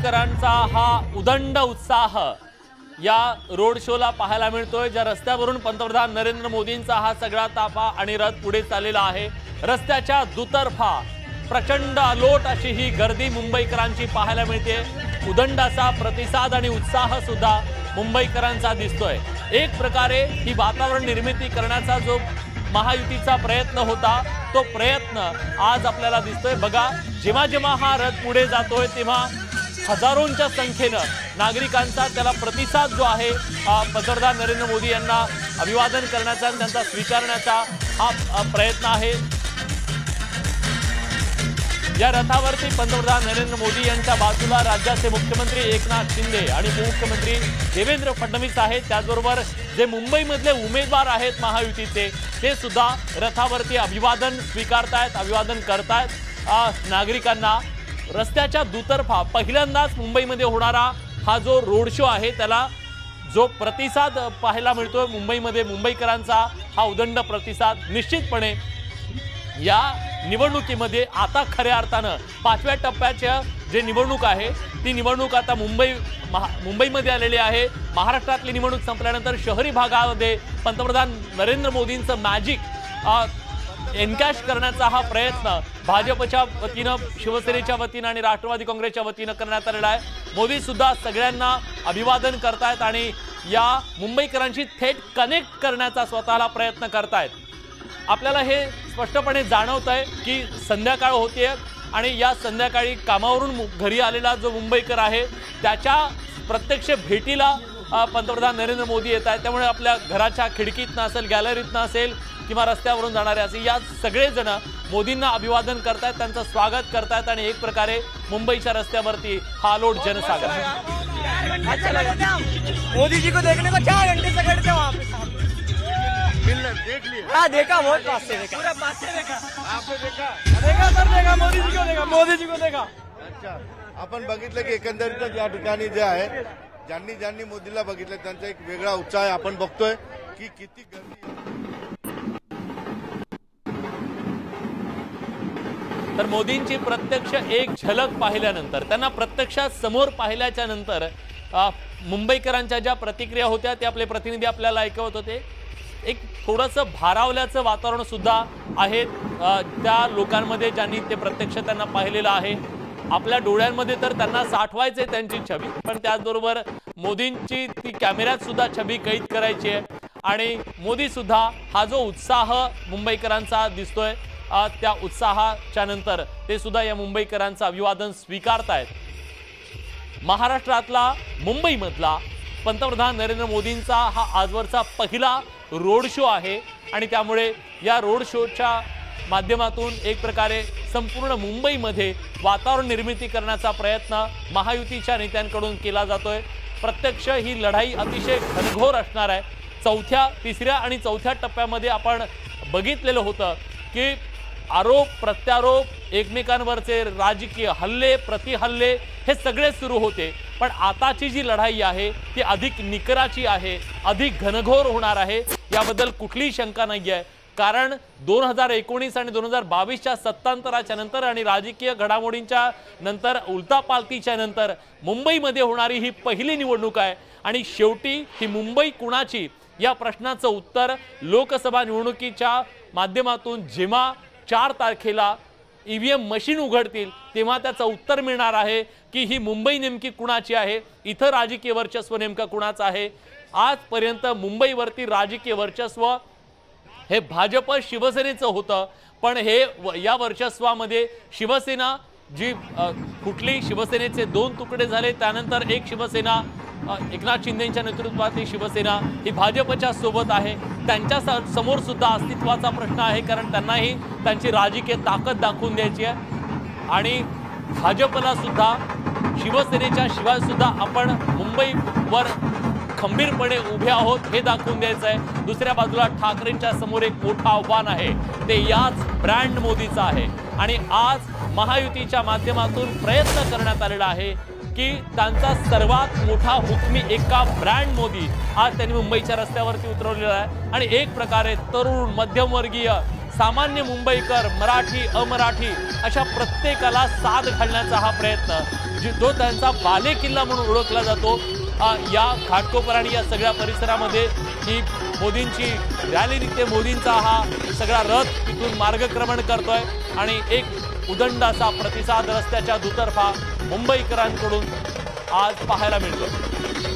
मुंबईकरांचा हा उदंड उत्साह या रोड शोला पाहायला मिळतोय। ज्या रस्त्यावरून पंतप्रधान नरेंद्र मोदींचा हा सगळा ताफा आणि रथ पुढे चाललेला आहे, रस्त्याच्या दुतर्फा प्रचंड अलोट अशी ही गर्दी मुंबईकरांची पाहायला मिळते। उदंड असा प्रतिसाद आणि उत्साह सुद्धा मुंबईकरांचा दिसतोय। एक प्रकारे ही वातावरण निर्मिती करण्याचा जो महायुतीचा प्रयत्न होता, तो प्रयत्न आज आपल्याला दिसतोय। बघा, जेव्हा जेव्हा हा रथ पुढे जातोय तेव्हा हजारोंच्या संख्येने नागरिकांचा त्याला प्रतिसाद जो आहे पंतप्रधान नरेंद्र मोदी यांना अभिवादन करण्याचा आणि त्यांचा स्वीकारण्याचा हा प्रयत्न आहे। या रथावरती पंतप्रधान नरेंद्र मोदी यांच्या बाजूला राज्याचे मुख्यमंत्री एकनाथ शिंदे आणि उपमुख्यमंत्री देवेंद्र फडणवीस आहेत। त्याचबरोबर जे मुंबईमधले उमेदवार आहेत महायुतीचे, ते सुद्धा रथावरती अभिवादन स्वीकारतायत, अभिवादन करतायत नागरिकांना। रस्त्याच्या दुतर्फा पहिल्यांदाच मुंबईमध्ये होणारा हा जो रोड शो आहे, त्याला जो प्रतिसाद पाहायला मिळतोय मुंबईमध्ये, मुंबईकरांचा हा उदंड प्रतिसाद निश्चितपणे या निवडणुकीमध्ये आता खऱ्या अर्थानं 5व्या टप्प्याच्या जे निवडणूक आहे ती निवडणूक आता मुंबईमध्ये आलेली आहे। महाराष्ट्रातली निवडणूक संपल्यानंतर शहरी भागामध्ये पंतप्रधान नरेंद्र मोदींचं मॅजिक एनकॅश करण्याचा हा प्रयत्न भाजपच्या वतीनं, शिवसेनेच्या वतीनं आणि राष्ट्रवादी काँग्रेसच्या वतीनं करण्यात आलेला आहे। मोदी सुद्धा सगळ्यांना अभिवादन करतायत आणि या मुंबईकरांशी थेट कनेक्ट करण्याचा स्वतःला प्रयत्न करतायत। आपल्याला हे स्पष्टपणे जाणवत आहे की संध्याकाळ होते आणि या संध्याकाळी कामावरून घरी आलेला जो मुंबईकर आहे त्याच्या प्रत्यक्ष भेटीला पंतप्रधान नरेंद्र मोदी येत आहेत। त्यामुळे आपल्या घराच्या खिडकीतनं असेल, गॅलरीतनं असेल किंवा रस्त्यावरून जाणारे असेल, या सगळेजण मोदींना अभिवादन करतायत, त्यांचं स्वागत करतायत आणि एक प्रकारे मुंबईच्या रस्त्यावरती हा अलोट जनसागर। मोदी जी को देखने को 4 घंटे से खड़े थे वहाँ पे, देख लिया? हाँ देखा, बहुत पास से देखा, पूरा पास से देखा। आपने देखा? देखा सर, देखा, मोदी जी को देखा, मोदी जी को देखा। अच्छा, आपण बघितलं की एकंदरीतच या ठिकाणी जे आहे ज्यांनी मोदीला बघितलं त्यांचा एक वेगळा उत्साह आहे। आपण बघतोय की किती गर्दी। तर मोदींची प्रत्यक्ष एक झलक पाहिल्यानंतर, त्यांना प्रत्यक्षात समोर पाहिल्याच्या नंतर मुंबईकरांच्या ज्या प्रतिक्रिया होत्या ते आपले प्रतिनिधी आपल्याला ऐकवत होते। एक थोडंसं भारावल्याचं वातावरण सुद्धा आहे त्या लोकांमध्ये ज्यांनी ते प्रत्यक्ष त्यांना पाहिलेलं आहे। आपल्या डोळ्यांमध्ये तर त्यांना साठवायचे त्यांची छबी, पण त्याचबरोबर मोदींची ती कॅमेऱ्यात सुद्धा छबी कैद करायची आहे आणि मोदी सुद्धा हा जो उत्साह मुंबईकरांचा दिसतोय त्या उत्साहाच्या नंतर ते सुद्धा या मुंबईकरांचं अभिवादन स्वीकारतायत। महाराष्ट्रातला, मुंबईमधला पंतप्रधान नरेंद्र मोदींचा हा आजवरचा पहिला रोड शो आहे आणि त्यामुळे या रोड शोच्या माध्यमातून एक प्रकारे संपूर्ण मुंबईमध्ये वातावरण निर्मिती करण्याचा प्रयत्न महायुतीच्या नेत्यांकडून केला जातोय। प्रत्यक्ष ही लढाई अतिशय घनघोर असणार आहे। चौथ्या, तिसऱ्या आणि चौथ्या टप्प्यामध्ये आपण बघितलेलं होतं की आरोप प्रत्यारोप, एकमेकांवरचे राजकीय हल्ले, प्रतिहल्ले हे सगळे सुरू होते, पण आताची जी लढाई आहे ती अधिक निकराची आहे, अधिक घनघोर होणार आहे, याबद्दल कुठलीही शंका नाही आहे। कारण 2019 आणि 2022च्या सत्तांतराच्या नंतर आणि राजकीय घडामोडींच्या नंतर, उलटापालतीच्या नंतर मुंबईमध्ये होणारी ही पहिली निवडणूक आहे आणि शेवटी ही मुंबई कुणाची या प्रश्नाचं उत्तर लोकसभा निवडणुकीच्या माध्यमातून जेव्हा 4 तारखेला EVM मशीन उघडतील तेव्हा त्याचं उत्तर मिळणार आहे की ही मुंबई नेमकी कुणाची आहे, इथं राजकीय वर्चस्व नेमकं कुणाचं आहे। आजपर्यंत मुंबईवरती राजकीय वर्चस्व हे भाजप शिवसेनेचं होतं, पण हे या वर्चस्वामध्ये शिवसेना जी कुठली, शिवसेनेचे 2 तुकडे झाले, त्यानंतर एक शिवसेना एकनाथ शिंदेंच्या नेतृत्वातील शिवसेना ही भाजपच्या सोबत आहे। त्यांच्या समोर सुद्धा अस्तित्वाचा प्रश्न आहे, कारण त्यांनाही त्यांची राजकीय ताकद दाखवून द्यायची आहे आणि भाजपला सुद्धा शिवसेनेच्या शिवाय सुद्धा आपण मुंबईवर खंबीरपणे उभे आहोत हे दाखवून द्यायचं आहे। दुसऱ्या बाजूला ठाकरेंच्या समोर एक मोठं आव्हान आहे, ते याच ब्रँड मोदीचं आहे आणि आज महायुतीच्या माध्यमातून प्रयत्न करण्यात आलेला आहे की त्यांचा सर्वात मोठा हुकमी एका ब्रँड मोदी आज त्यांनी मुंबईच्या रस्त्यावरती उतरवलेला आहे आणि एक प्रकारे तरुण, मध्यमवर्गीय सामान्य मुंबईकर, मराठी अमराठी अशा प्रत्येकाला साथ घालण्याचा हा प्रयत्न जो त्यांचा बालेकिल्ला म्हणून ओळखला जातो, या घाटकोपर आणि या सगळ्या परिसरामध्ये ही मोदींची रॅली निघते. मोदींचा हा सगळा रथ इथून मार्गक्रमण करतोय आणि एक उदंड असा प्रतिसाद रस्त्याच्या दुतर्फा मुंबईकरांकडून आज पाहायला मिळतो.